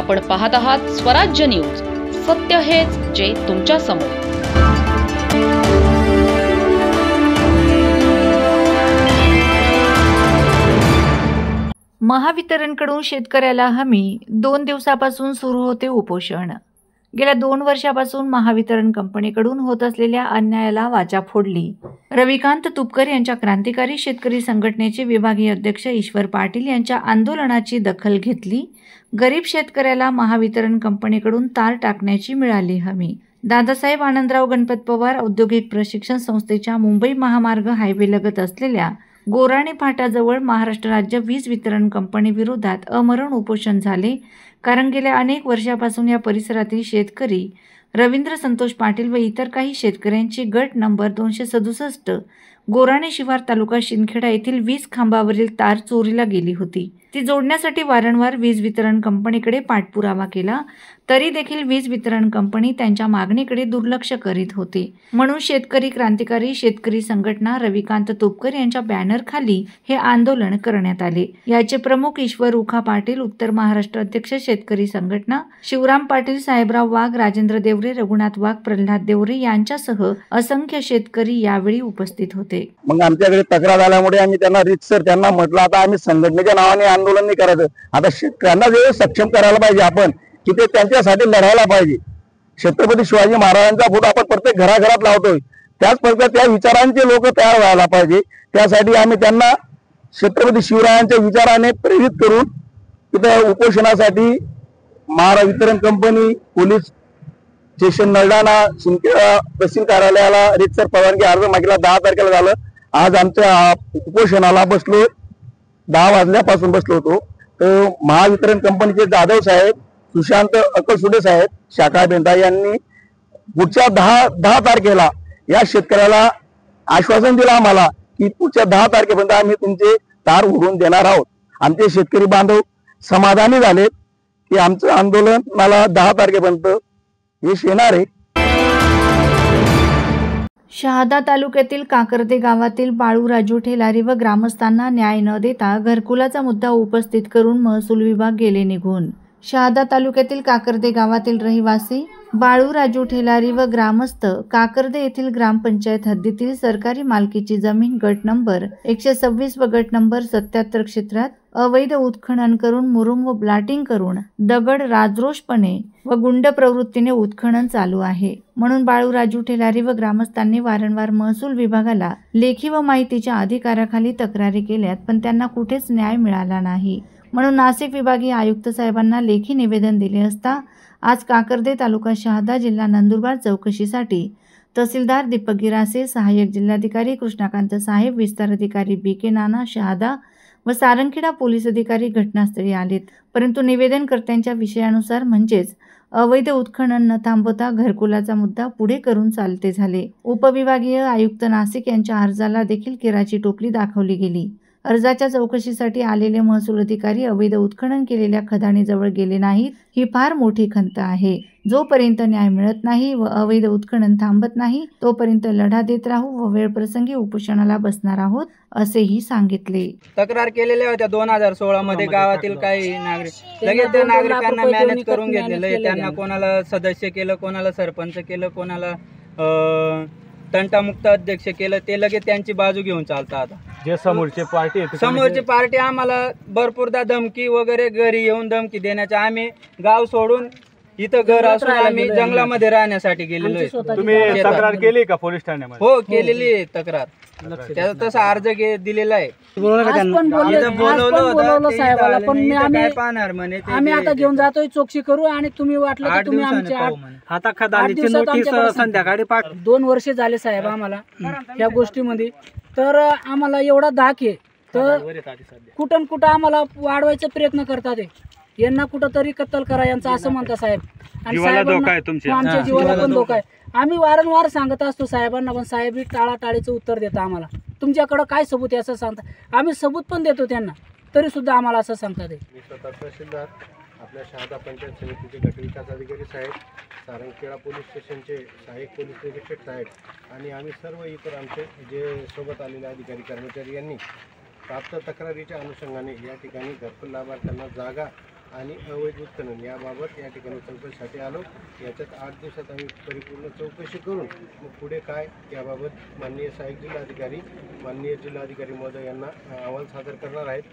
आपण पाहत आहात स्वराज्य न्यूज. सत्य हेच जे तुमच्या समोर. महावितरणकडून शेतकऱ्याला हमी 2 दिवसापासून सुरू होते उपोषण. गेल्या 2 वर्षापासून महावितरण कंपनीकडून होत असलेल्या अन्यायाला वाचा फोडली. रविकांत तुपकर यांच्या क्रांतिकारी शेतकरी संघटनेचे विभागीय अध्यक्ष ईश्वर पाटील यांच्या आंदोलनाची दखल घेतली. गरीब शेतकऱ्याला महावितरण कंपनीकडून तार टाकण्याची मिळाली हमी. दादासाहेब आनंदराव गणपत पवार औद्योगिक प्रशिक्षण संस्थेच्या मुंबई महामार्ग हायवे लगत असलेल्या गोराणे फाट्याजवळ महाराष्ट्र राज्य वीज वितरण कंपनी विरोधात अमरण उपोषण झाले. कारण गेल्या अनेक वर्षापासून या परिसरातील शेतकरी रवींद्र संतोष पाटील व इतर काही शेतकऱ्यांची गट नंबर 267 गोराणे शिवार तालुका शिंदखेडा येथील वीज खांबावरील तार चोरीला गेली होती. ती जोडण्यासाठी वारंवार वीज वितरण कंपनीकडे पाठपुरावा केला, तरी देखील वीज वितरण कंपनी त्यांच्या मागणीकडे दुर्लक्ष करीत होते. म्हणून शेतकरी क्रांतिकारी शेतकरी संघटना रविकांत तुपकर यांच्या बॅनर खाली हे आंदोलन करण्यात आले. याचे प्रमुख ईश्वर उखा पाटील, उत्तर महाराष्ट्र अध्यक्ष शेतकरी संघटना शिवराम पाटील, साहेबराव वाघ, राजेंद्र देवरे, रघुनाथ वाघ, प्रल्हाद देवरे यांच्यासह असंख्य शेतकरी यावेळी उपस्थित होते. मग आमच्याकडे तक्रार आल्यामुळे आम्ही त्यांना रितसर त्यांना म्हटलं, आता आम्ही संघटनेच्या नावाने आंदोलन नाही करायचं, आता शेतकऱ्यांना जे सक्षम करायला पाहिजे आपण, की ते त्यांच्यासाठी लढायला पाहिजे. छत्रपती शिवाजी महाराजांचा फोटो आपण प्रत्येक घराघरात लावतोय, त्याच प्रकारे त्या विचारांचे लोक तयार व्हायला पाहिजे. त्यासाठी आम्ही त्यांना छत्रपती शिवरायांच्या विचाराने प्रेरित करून तिथं उपोषणासाठी Mahavitaran company, police station Nardana, Shindkheda तहसील कार्यालयाला रितसर परवानगी अर्ज मागितला. 10 तारखेला झालं. आज आमच्या उपोषणाला बसलो, 10 वाजल्यापासून बसलो होतो. तर महावितरण कंपनीचे जाधव साहेब, सुशांत अकलसुडे साहेब, शाखा बेंदा यांनी पुढच्या 10 तारखेला या शेतकऱ्याला आश्वासन दिलं आम्हाला, की पुढच्या 10 तारखेपर्यंत आम्ही तुमचे तार उडवून देणार आहोत. आमचे शेतकरी बांधव समाधानी झाले की आमचं आंदोलनाला 10 तारखेपर्यंत यश येणार आहे. शहादा तालुक्यातील काकर्दे गावातील बाळू राजू ठेलारी व ग्रामस्थांना न्याय न देता घरकुलाचा मुद्दा उपस्थित करून महसूल विभाग गेले निघून. शहादा तालुक्यातील काकर्दे गावातील रहिवासी बाळू राजू ठेलारी व ग्रामस्थ काकर्दे येथील ग्रामपंचायत हद्दीतील सरकारी मालकीची जमीन गट नंबर 126 व गट नंबर 77 क्षेत्रात अवैध उत्खनन करून मुरुम व ब्लाटिंग करून दगड राजरोषपणे व गुंड प्रवृत्तीने उत्खनन चालू आहे. म्हणून बाळू राजू ठेलारी व ग्रामस्थांनी वारंवार महसूल विभागाला लेखी व माहितीच्या अधिकाराखाली तक्रारी केल्यात, पण त्यांना कुठेच न्याय मिळाला नाही. म्हणून नाशिक विभागीय आयुक्त साहेबांना लेखी निवेदन दिले असता आज काकर्दे तालुका शहादा जिल्हा नंदुरबार चौकशीसाठी तहसीलदार दीपक गिरासे, सहाय्यक जिल्हाधिकारी कृष्णाकांत साहेब, विस्तार अधिकारी BK नाना शहादा व सारंगखेडा पोलीस अधिकारी घटनास्थळी आलेत. परंतु निवेदनकर्त्यांच्या विषयानुसार म्हणजेच अवैध उत्खनन न थांबवता घरकुलाचा मुद्दा पुढे करून चालते झाले. उपविभागीय आयुक्त नाशिक यांच्या अर्जाला देखील केराची टोपली दाखवली गेली. अर्जाच्या चौकशीसाठी आलेले महसूल अधिकारी अवैध उत्खनन केलेल्या खदाणीजवळ गेले नाहीत, ही फार मोठी खंत आहे. जोपर्यंत न्याय मिळत नाही व अवैध उत्खनन थांबत नाही तोपर्यंत लढा देत राहू व वेळप्रसंगी उपोषणाला बसणार आहोत, असेही सांगितले. तक्रार केलेल्या होत्या 2016 मध्ये गावातील काही नागरिक लगेच त्या नागरिकांना मॅनेज करून घेतलेलं आहे. त्यांना कोणाला सदस्य केलं, कोणाला सरपंच केलं, कोणाला तंटामुक्त अध्यक्ष केलं. ते लगेच त्यांची बाजू घेऊन चालतात. जे समोरची पार्टी आम्हाला भरपूरदा धमकी वगैरे घरी येऊन धमकी देण्याच्या, आम्ही गाव सोडून इथं घर असून आम्ही जंगलामध्ये राहण्यासाठी गेलेलो आहे. तुम्ही तक्रार केली का पोलीस ठाण्यामध्ये? हो, केलेली आहे तक्रार. त्याचा तसा अर्ज दिलेला आहे. आम्ही आता घेऊन जातोय, चौकशी करू आणि तुम्ही वाटलं की तुम्ही आमच्या आता खदानीची नोटीस संध्याकाळी 2 वर्ष झाले साहेब आम्हाला या गोष्टीमध्ये. तर आम्हाला एवढा धाक आहे, तर कुठं कुठं आम्हाला वाढवायचा प्रयत्न करतात. यांना कुठंतरी कत्तल करा यांचा असं म्हणता साहेब. आणि आमच्या जीवाला पण धोका आहे. आम्ही वारंवार सांगत असतो साहेबांना, पण साहेब टाळाटाळीचं उत्तर देता आम्हाला. तुमच्याकडं काय सबूत आहे असं सांगता. आम्ही सबूत पण देतो त्यांना, तरी सुद्धा आम्हाला असं सांगतात. तहसीलदार, आपल्या शहादा पंचायत समितीचे गटविकास अधिकारी साहेब, सारंगखेडा पोलीस स्टेशनचे सहाय्यक पोलीस निरीक्षक साहेब आणि आम्ही सर्व इतर आमचे जे सोबत आलेले अधिकारी कर्मचारी यांनी प्राप्त तक्रारीच्या अनुषंगाने या ठिकाणी घरकुल लाभार्थ्यांना जागा आणि अवैध उत्खनन याबाबत या ठिकाणी चौकशीसाठी आलो. याच्यात 8 दिवसात आम्ही परिपूर्ण चौकशी करून मग पुढे काय याबाबत माननीय सहाय्यक जिल्हाधिकारी माननीय जिल्हाधिकारी महोदय यांना अहवाल सादर करणार आहेत.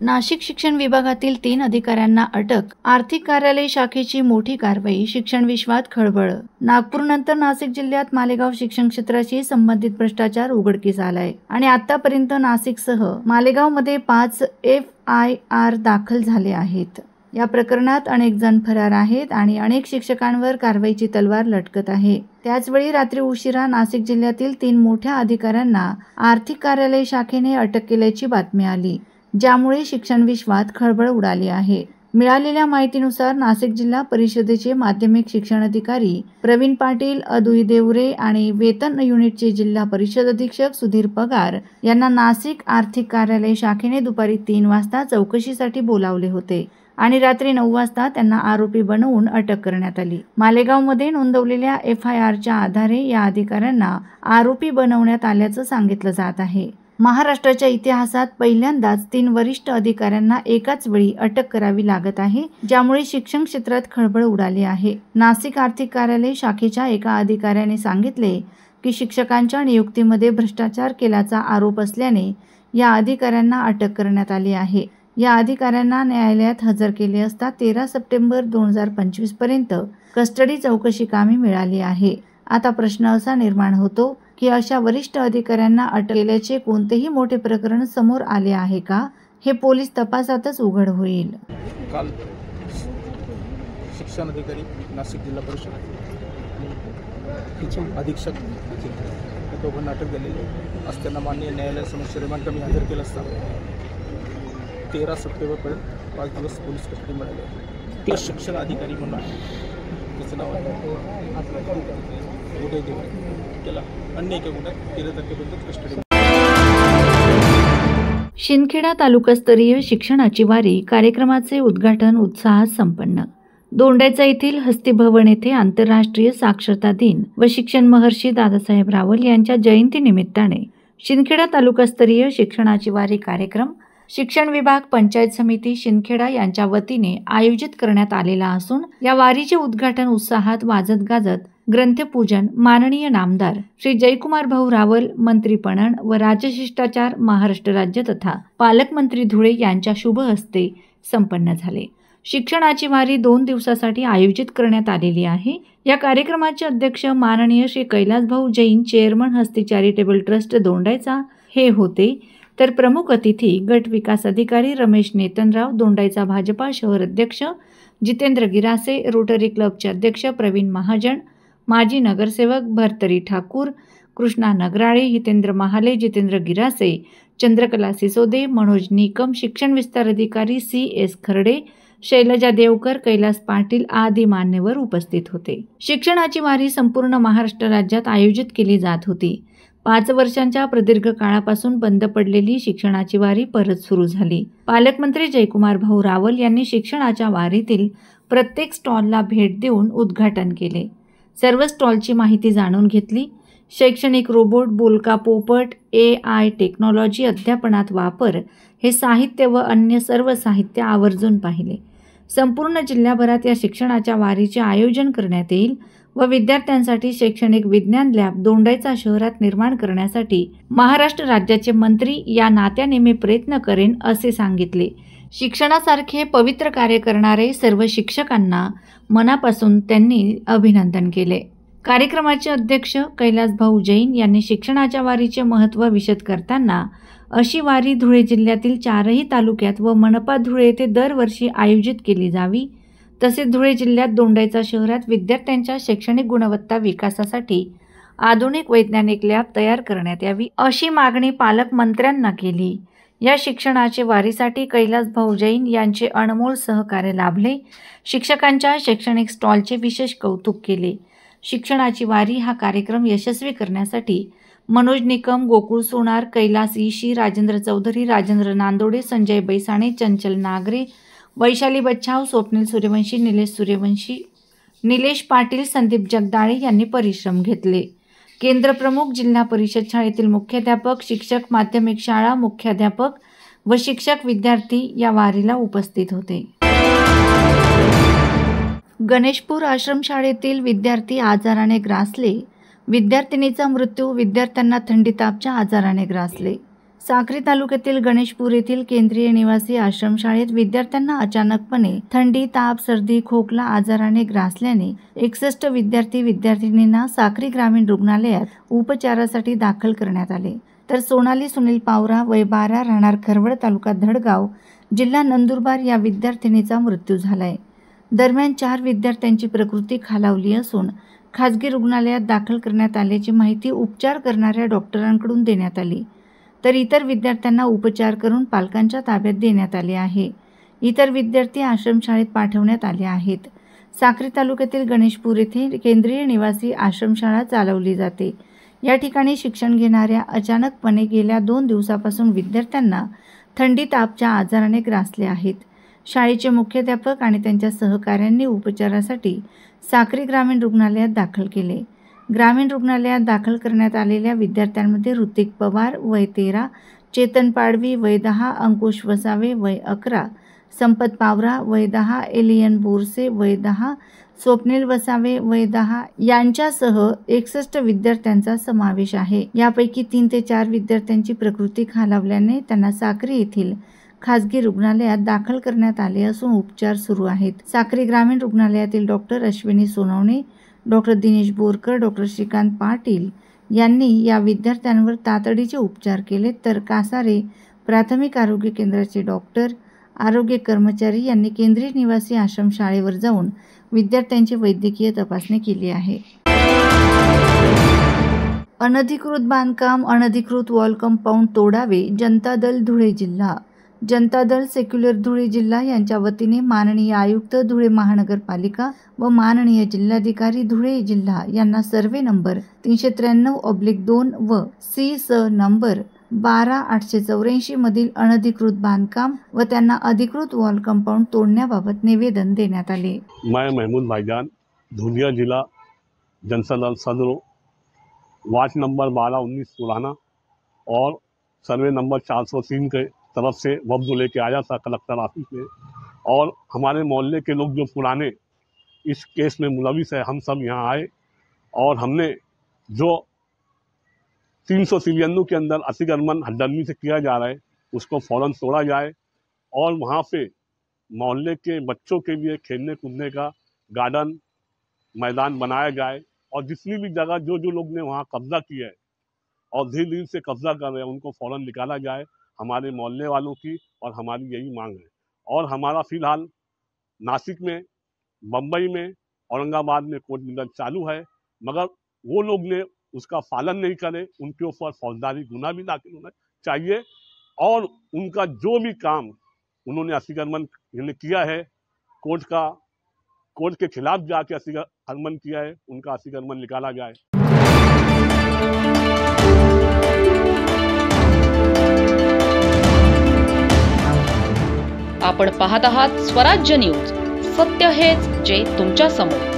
नाशिक शिक्षण विभागातील 3 अधिकाऱ्यांना अटक. आर्थिक कार्यालय शाखेची मोठी कारवाई. शिक्षण विश्वात खळबळ. नागपूरनंतर नाशिक जिल्ह्यात मालेगाव शिक्षण क्षेत्राशी संबंधित भ्रष्टाचार उघडकीस आलाय आणि आतापर्यंत नाशिकसह मालेगावमध्ये 5 FIR दाखल झाले आहेत. या प्रकरणात अनेक जण फरार आहेत आणि अनेक शिक्षकांवर कारवाईची तलवार लटकत आहे. त्याचवेळी रात्री उशिरा नाशिक जिल्ह्यातील 3 मोठ्या अधिकाऱ्यांना आर्थिक कार्यालय शाखेने अटक केल्याची बातमी आली, ज्यामुळे शिक्षण विश्वात खळबळ उडाली आहे. मिळालेल्या माहितीनुसार नाशिक जिल्हा परिषदेचे माध्यमिक शिक्षण अधिकारी प्रवीण पाटील, अदुई देवरे आणि वेतन युनिटचे जिल्हा परिषद अधीक्षक सुधीर पगार यांना नाशिक आर्थिक कार्यालय शाखेने दुपारी 3 वाजता चौकशीसाठी बोलावले होते आणि रात्री 9 वाजता त्यांना आरोपी बनवून अटक करण्यात आली. मालेगावमध्ये नोंदवलेल्या FIRच्या आधारे या अधिकाऱ्यांना आरोपी बनवण्यात आल्याचं सांगितलं जात आहे. महाराष्ट्राच्या इतिहासात पहिल्यांदाच 3 वरिष्ठ अधिकाऱ्यांना एकाच वेळी अटक करावी लागत आहे, ज्यामुळे शिक्षण क्षेत्रात खळबळ उडाली आहे. नाशिक आर्थिक कार्यालय शाखेच्या एका अधिकाऱ्याने सांगितले की शिक्षकांच्या नियुक्तीमध्ये भ्रष्टाचार केल्याचा आरोप असल्याने या अधिकाऱ्यांना अटक करण्यात आली आहे. या अधिकाऱ्यांना न्यायालयात हजर केले असता 13 सप्टेंबर 2025 पर्यंत कस्टडी चौकशी कामी मिळाली आहे. आता प्रश्न असा निर्माण होतो की अशा वरिष्ठ अधिकाऱ्यांना अटक केल्याचे कोणतेही मोठे प्रकरण समोर आले आहे का, हे पोलीस तपासातच उघड होईल. काल शिक्षण अधिकारी नाशिक जिल्हा परिषद अधीक्षक या दोघांना अटक झालेली. आज त्यांना माननीय न्यायालयासमोर रिमांड कमी हजर केलं असता 13 सप्टेंबरपर्यंत 5 दिवस पोलीस कस्टडी मिळाले. शिक्षण अधिकारी म्हणून त्याचं नाव आहे उदय देवरे. त्याला अन्य एका गुन्ह्यात 13 तारखेपर्यंत कस्टडी. शिंदखेडा तालुकास्तरीय शिक्षणाची वारी कार्यक्रमाचे उद्घाटन उत्साहात संपन्न. दोंडाईचा येथील हस्तिभवन येथे आंतरराष्ट्रीय साक्षरता दिन व शिक्षण महर्षी दादासाहेब रावल यांच्या जयंतीनिमित्ताने शिंदखेडा तालुकास्तरीय शिक्षणाची वारी कार्यक्रम शिक्षण विभाग पंचायत समिती शिंदखेडा यांच्या वतीने आयोजित करण्यात आलेला असून या वारीचे उद्घाटन उत्साहात वाजत गाजत ग्रंथपूजन माननीय नामदार श्री जयकुमार भाऊ रावल, मंत्री पणन व राजशिष्टाचार महाराष्ट्र राज्य तथा पालकमंत्री धुळे यांच्या शुभ हस्ते संपन्न झाले. शिक्षणाची वारी 2 दिवसासाठी आयोजित करण्यात आलेली आहे. या कार्यक्रमाचे अध्यक्ष माननीय श्री कैलास भाऊ जैन, चेअरमन हस्ती चॅरिटेबल ट्रस्ट दोंडाईचा हे होते, तर प्रमुख अतिथी गट विकास अधिकारी रमेश नेतनराव, दोंडाईचा भाजपा शहर अध्यक्ष जितेंद्र गिरासे, रोटरी क्लबचे अध्यक्ष प्रवीण महाजन, माजी नगरसेवक भरतरी ठाकूर, कृष्णा नगराळे, हितेंद्र महाले, जितेंद्र गिरासे, चंद्रकला सिसोदे, मनोज निकम, शिक्षण विस्तार अधिकारी CS खर्डे, शैलजा देवकर, कैलास पाटील आदी मान्यवर उपस्थित होते. शिक्षणाची वारी संपूर्ण महाराष्ट्र राज्यात आयोजित केली जात होती. 5 वर्षांच्या प्रदीर्घ काळापासून बंद पडलेली शिक्षणाची वारी परत सुरू झाली. पालकमंत्री जयकुमार भाऊ रावल यांनी शिक्षणाच्या वारीतील प्रत्येक स्टॉलला भेट देऊन उद्घाटन केले. सर्व स्टॉलची माहिती जाणून घेतली. शैक्षणिक रोबोट, बोलका पोपट, AI टेक्नॉलॉजी अध्यापनात वापर हे साहित्य व अन्य सर्व साहित्य आवर्जून पाहिले. संपूर्ण जिल्ह्याभरात या शिक्षणाच्या वारीचे आयोजन करण्यात येईल व विद्यार्थ्यांसाठी शैक्षणिक विज्ञान लॅब दोंडाईचा शहरात निर्माण करण्यासाठी महाराष्ट्र राज्याचे मंत्री या नात्याने मी प्रयत्न करेन असे सांगितले. शिक्षणासारखे पवित्र कार्य करणारे सर्व शिक्षकांना मनापासून त्यांनी अभिनंदन केले. कार्यक्रमाचे अध्यक्ष कैलास भाऊ जैन यांनी शिक्षणाच्या वारीचे महत्त्व विशद करताना अशी वारी धुळे जिल्ह्यातील 4ही तालुक्यात व मनपा धुळे येथे दरवर्षी आयोजित केली जावी, तसेच धुळे जिल्ह्यात दोंडाईचा शहरात विद्यार्थ्यांच्या शैक्षणिक गुणवत्ता विकासासाठी आधुनिक वैज्ञानिक लॅब तयार करण्यात यावी अशी मागणी पालकमंत्र्यांना केली. या शिक्षणाच्या वारीसाठी कैलास भाऊ जैन यांचे अनमोल सहकार्य लाभले. शिक्षकांच्या शैक्षणिक स्टॉलचे विशेष कौतुक केले. शिक्षणाची वारी हा कार्यक्रम यशस्वी करण्यासाठी मनोज निकम, गोकुळ सोनार, कैलास ईशी, राजेंद्र चौधरी, राजेंद्र नांदोडे, संजय बैसाणे, चंचल नागरे, वैशाली बच्छाव, स्वप्नील सूर्यवंशी, निलेश सूर्यवंशी, निलेश पाटील, संदीप जगदाळे यांनी परिश्रम घेतले. केंद्र प्रमुख, जिल्हा परिषद शाळेतील मुख्याध्यापक, शिक्षक, माध्यमिक शाळा मुख्याध्यापक, व शिक्षक विद्यार्थी या वारीला उपस्थित होते. गणेशपूर आश्रमशाळेतील विद्यार्थी आजाराने ग्रासले. विद्यार्थिनीचा मृत्यू. विद्यार्थ्यांना थंडी तापच्या आजाराने ग्रासले. साक्री तालुक्यातील गणेशपूर येथील केंद्रीय निवासी आश्रमशाळेत विद्यार्थ्यांना अचानकपणे थंडी, ताप, सर्दी, खोकला आजाराने ग्रासल्याने 61 विद्यार्थी-विद्यार्थिनींना साक्री ग्रामीण रुग्णालयात उपचारासाठी दाखल करण्यात आले. तर सोनाली सुनील पावरा, वय 12, राहणार खरवड, तालुका धडगाव, जिल्हा नंदुरबार या विद्यार्थिनीचा मृत्यू झालाय. दरम्यान 4 विद्यार्थ्यांची प्रकृती खालावली असून खासगी रुग्णालयात दाखल करण्यात आल्याची माहिती उपचार करणाऱ्या डॉक्टरांकडून देण्यात आली. तर इतर विद्यार्थ्यांना उपचार करून पालकांच्या ताब्यात देण्यात आले आहे. इतर विद्यार्थी आश्रमशाळेत पाठवण्यात आले आहेत. साक्री तालुक्यातील गणेशपूर येथे केंद्रीय निवासी आश्रमशाळा चालवली जाते. या ठिकाणी शिक्षण घेणाऱ्या अचानकपणे गेल्या 2 दिवसापासून विद्यार्थ्यांना थंडी, तापच्या आजाराने ग्रासले आहेत. शाळेचे मुख्याध्यापक आणि त्यांच्या सहकाऱ्यांनी उपचारासाठी साक्री ग्रामीण रुग्णालयात दाखल केले. ग्रामीण रुग्णालयात दाखल करण्यात आलेल्या विद्यार्थ्यांमध्ये ऋतिक पवार, वय 13, चेतन पाडवी, वय 10, अंकुश वसावे, वय 11, संपत पावरा, वय 10, एलियन बोरसे, वय 10, स्वप्नील वसावे, वय 10 यांच्यासह 61 विद्यार्थ्यांचा समावेश आहे. यापैकी 3 ते 4 विद्यार्थ्यांची प्रकृती खालावल्याने त्यांना साक्री येथील खासगी रुग्णालयात दाखल करण्यात आले असून उपचार सुरू आहेत. साक्री ग्रामीण रुग्णालयातील doctor Ashwini Sonawane, doctor Dinesh Borkar, doctor Shrikant Patil यांनी या विद्यार्थ्यांवर तातडीचे उपचार केले. तर कासारे प्राथमिक आरोग्य केंद्राचे डॉक्टर, आरोग्य कर्मचारी यांनी केंद्रीय निवासी आश्रमशाळेवर जाऊन विद्यार्थ्यांची वैद्यकीय तपासणी केली आहे. अनधिकृत बांधकाम, अनधिकृत वॉल कंपाऊंड तोडावे. जनता दल धुळे जिल्हा, जनता दल सेक्युलर धुळे जिल्हा यांच्या वतीने माननीय आयुक्त धुळे महानगरपालिका व माननीय जिल्हाधिकारी धुळे जिल्हा यांना सर्वे नंबर 393/2 व सी.स. नंबर 12/884 मधील अनधिकृत बांधकाम व त्यांना अधिकृत वॉल कंपाऊंड तोडण्याबाबत निवेदन देण्यात आले. मैं महमूद भाईजान, धुलिया जिला जनता दल सदर, वार्ड नंबर 12-19 पुराना और सर्वे नंबर 403 के तरफ से वफ्द लेके आया था कलेक्टर ऑफिस में, और हमारे मोहल्ले के लोग जो पुराने इस केस में मुलविस है, हम सब यहाँ आए और हमने जो 393 के अंदर अतिक्रमण हड्डलमी से किया जा रहा है उसको फौरन तोड़ा जाए और वहाँ पे मोहल्ले के बच्चों के लिए खेलने कूदने का गार्डन मैदान बनाया जाए, और जितनी भी जगह जो लोग ने वहाँ कब्जा किया है और धीरे धीरे से कब्जा कर रहे हैं उनको फौरन निकाला जाए, हमारे मोहल्ले वालों की और हमारी यही मांग है. और हमारा फिलहाल नासिक में, बम्बई में, औरंगाबाद में कोर्ट मिलर चालू है, मगर वो लोग ने उसका पालन नहीं करे, उनके ऊपर फौजदारी गुना भी दाखिल होना चाहिए, और उनका जो भी काम उन्होंने अतिक्रमण किया है कोर्ट के खिलाफ जाके अतिक्रमण किया है, उनका अतिक्रमण निकाला जाए. आपण पाहत आहात स्वराज्य न्यूज. सत्य हेच जे तुमच्या समोर.